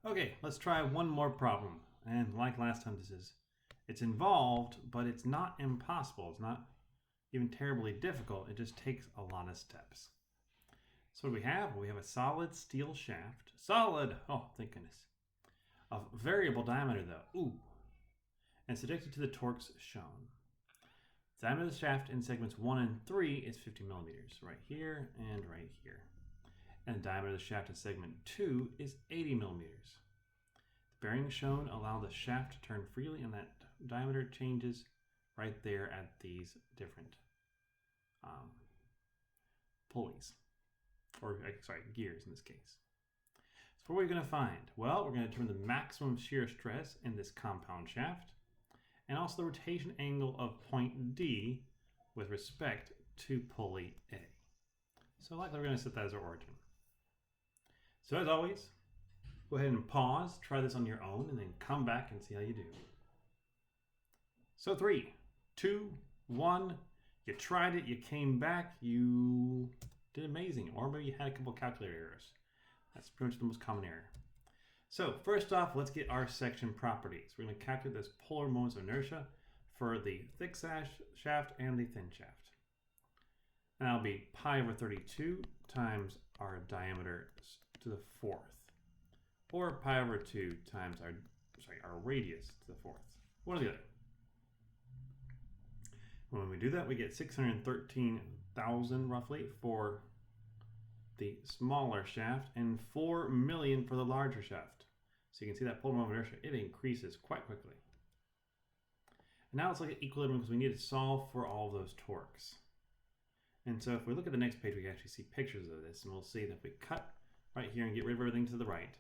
Okay, let's try one more problem. And like last time, it's involved, but it's not impossible. It's not even terribly difficult. It just takes a lot of steps. So what do we have? We have a solid steel shaft. Solid! Oh, thank goodness. Of variable diameter, though. Ooh. And subjected to the torques shown. The diameter of the shaft in segments 1 and 3 is 50 millimeters. Right here and right here. And the diameter of the shaft in segment 2 is 80 millimeters. The bearings shown allow the shaft to turn freely, and that diameter changes right there at these different pulleys. Or, sorry, gears in this case. So what are we going to find? Well, we're going to determine the maximum shear stress in this compound shaft, and also the rotation angle of point D with respect to pulley A. So likely we're going to set that as our origin. So as always, go ahead and pause, try this on your own, and then come back and see how you do. So 3, 2, 1, you tried it, you came back, you did amazing. Or maybe you had a couple of calculator errors. That's pretty much the most common error. So first off, let's get our section properties. We're going to calculate this polar moments of inertia for the thick sash shaft and the thin shaft. And that'll be pi over 32 times our diameter to the 4th. Or pi over 2 times our radius to the 4th. One or the other. When we do that, we get 613,000 roughly for the smaller shaft and 4 million for the larger shaft. So you can see that polar moment of inertia, it increases quite quickly. And now let's look at equilibrium because we need to solve for all of those torques. And so if we look at the next page, we can actually see pictures of this, and we'll see that if we cut right here and get rid of everything to the right,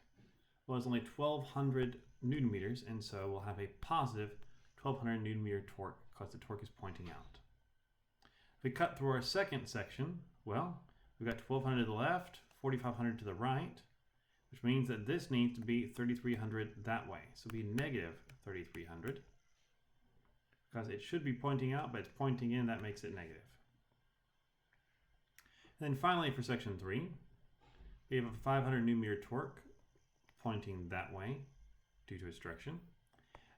well, it's only 1,200 newton meters, and so we'll have a positive 1,200 newton meter torque because the torque is pointing out. If we cut through our second section, well, we've got 1,200 to the left, 4,500 to the right, which means that this needs to be 3,300 that way. So it'll be negative 3,300 because it should be pointing out, but it's pointing in, that makes it negative. And then finally for section 3, we have a 500 newton meter torque pointing that way due to its direction.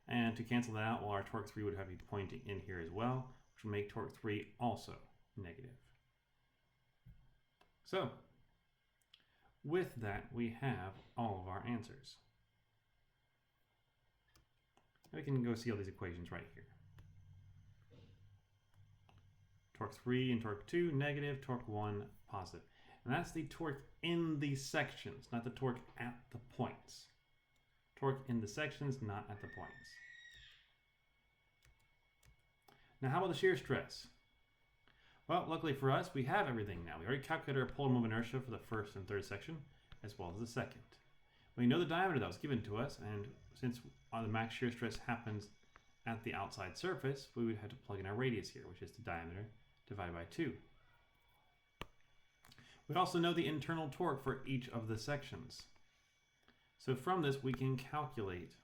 And to cancel that out, well, our torque 3 would have to be pointing in here as well, which would make torque 3 also negative. So, with that, we have all of our answers. We can go see all these equations right here. Torque 3 and torque 2 negative, torque 1 positive. And that's the torque in the sections, not the torque at the points. Torque in the sections, not at the points. Now how about the shear stress? Well, luckily for us, we have everything now. We already calculated our polar moment of inertia for the first and third section, as well as the second. We know the diameter that was given to us, and since the max shear stress happens at the outside surface, we would have to plug in our radius here, which is the diameter divided by 2. We also know the internal torque for each of the sections. So from this, we can calculate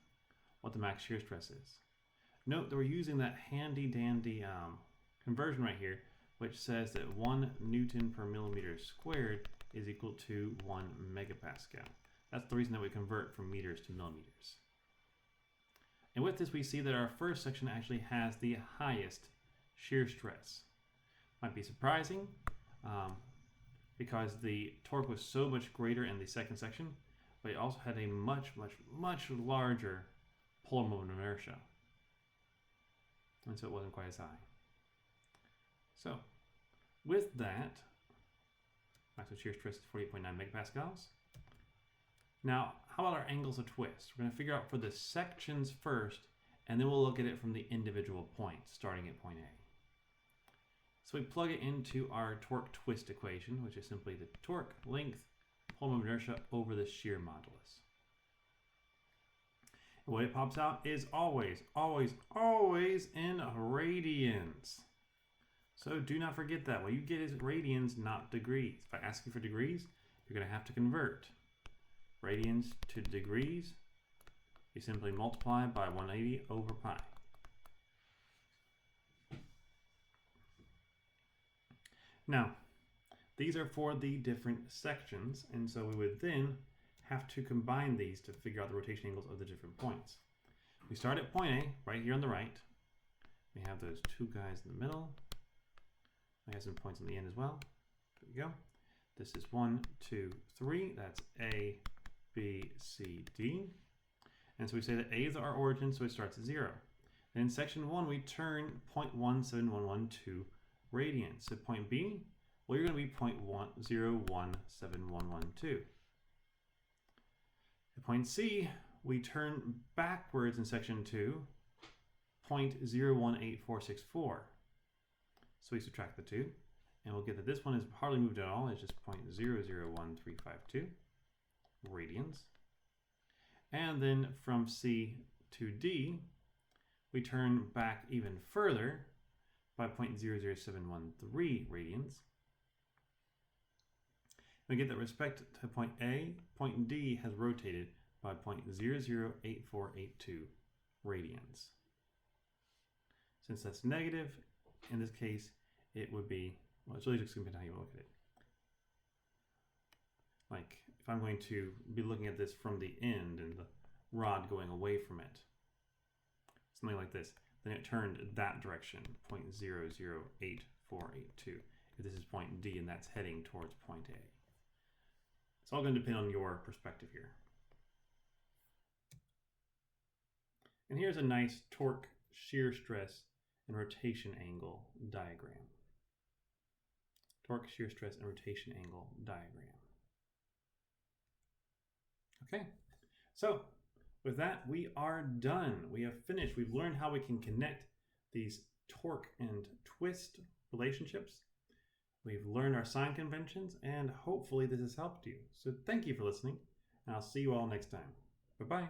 what the max shear stress is. Note that we're using that handy dandy conversion right here, which says that 1 Newton per millimeter squared is equal to 1 megapascal. That's the reason that we convert from meters to millimeters. And with this, we see that our first section actually has the highest shear stress. Might be surprising because the torque was so much greater in the second section, but it also had a much larger polar moment of inertia. And so it wasn't quite as high. So, with that, maximum shear stress is 48.9 megapascals. Now, how about our angles of twist? We're going to figure out for the sections first, and then we'll look at it from the individual points, starting at point A. So we plug it into our torque twist equation, which is simply the torque, length, polar moment of inertia over the shear modulus. And what it pops out is always in radians. So do not forget that. What you get is radians, not degrees. If I ask you for degrees, you're going to have to convert radians to degrees. You simply multiply by 180 over pi. Now, these are for the different sections, and so we would then have to combine these to figure out the rotation angles of the different points. We start at point A, right here on the right. We have those two guys in the middle. I have some points on the end as well. There we go. This is 1, 2, 3. That's A, B, C, D. And so we say that A is our origin, so it starts at 0. Then in section 1, we turn 0.17112 radians. So point B, well, you're going to be 0.017112. At point C, we turn backwards in section 2, 0.018464. So we subtract the 2, and we'll get that this one is hardly moved at all. It's just 0.001352 radians. And then from C to D, we turn back even further by 0.00713 radians. We get that respect to point A, point D has rotated by 0.008482 radians. Since that's negative, in this case, it would be, well, it's really just going to depend on how you look at it. Like, if I'm going to be looking at this from the end and the rod going away from it, something like this, then it turned that direction, 0.008482. If this is point D and that's heading towards point A. It's all going to depend on your perspective here. And here's a nice torque, shear stress, and rotation angle diagram. Torque, shear stress, and rotation angle diagram. Okay, so with that, we are done. We have finished. We've learned how we can connect these torque and twist relationships. We've learned our sign conventions, and hopefully this has helped you. So thank you for listening, and I'll see you all next time. Bye-bye.